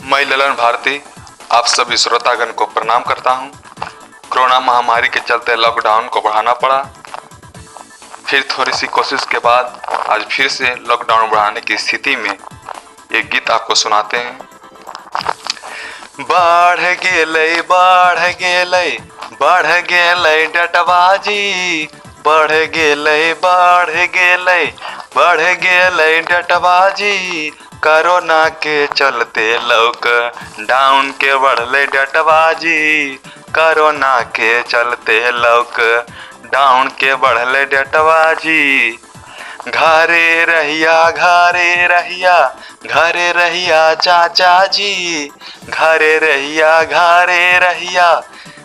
मैं ललन भारती आप सभी श्रोतागण को प्रणाम करता हूं। कोरोना महामारी के चलते लॉकडाउन को बढ़ाना पड़ा। फिर थोड़ी सी कोशिश के बाद आज फिर से लॉकडाउन बढ़ाने की स्थिति में ये गीत आपको सुनाते हैं। बढ़ गेलै बढ़ गेलै बढ़ गेलै डटबाजी, बढ़ गेलै बढ़ गेलै बढ़ गेलै डटबाजी, कोरोना के चलते लॉकडाउन के बढ़ले डटबाजी, कोरोना के चलते लॉकडाउन के बढ़ले डटबाजी। घरे रहिया घरे रहिया घरे रहिया चाचा जी, घरे रहिया घरे रहिया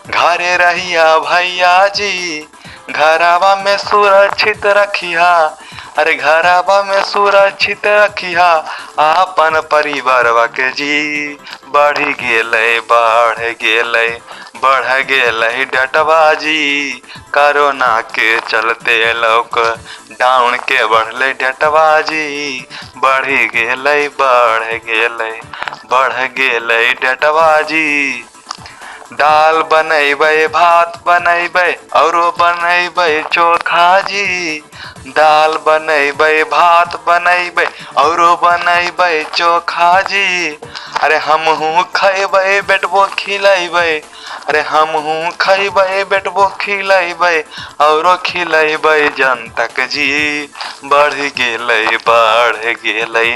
घरे रहिया भैया जी, घरवा में सुरक्षित रखिया, अरे घरवा में सुरक्षित रखिया आपन परिवारवा के जी। बढ़ गेलै बढ़ गेलै बढ़ गेलै डटबाजी, कोरोना के चलते लॉकडाउन के बढ़ले डटबाजी, बढ़ गेलै बढ़ गेलै बढ़ गेलै डटबाजी। दाल बनैबै भात बनैबै औरो बनैबै चोखा जी, दाल बनैबै भात बनैबै औरो बनैबै चोखा जी। अरे हमहूँ खैबै बेटबो खिलैबै, अरे हमहूँ खैबै बेटबो खिलैबै औरो खिलैबै जनतक जी। बढ़ गेलै बढ़ गेलै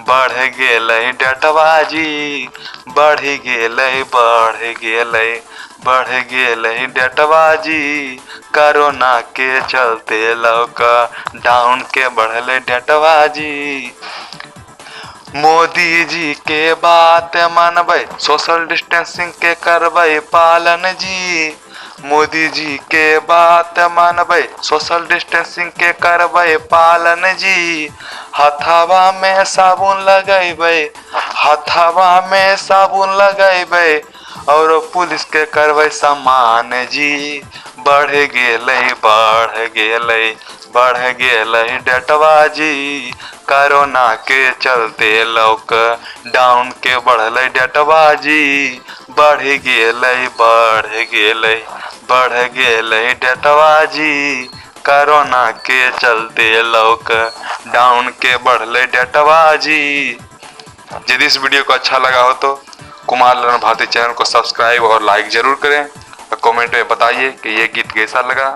बढ़ गेलै डटबाजी, बढ़ गेलै बढ़ गेलै बढ़ गेलै डटबाजी, कोरोना के चलते लॉकडाउन के बढ़ले डटबाजी। मोदी जी के बात मानबै सोशल डिस्टेंसिंग के करबै पालन जी, मोदी जी के बात मानबै सोशल डिस्टेंसिंग के करबै पालन जी। हथवा में साबुन लगैबै हथवा में साबुन लगैबै और पुलिस के करबै सम्मान जी। बढ़ गेलै बढ़ गेलै बढ़ गेलै डटबाजी, कोरोना के चलते लॉकडाउन के बढ़ले डटबाजी, बढ़ गेलै बढ़ गेलै बढ़ गेलै डटबाजी, कोरोना के चलते लॉकडाउन के बढ़ले डटबाजी। यदि इस वीडियो को अच्छा लगा हो तो कुमार ललन भारती चैनल को सब्सक्राइब और लाइक जरूर करें और कमेंट में बताइए कि ये गीत कैसा लगा।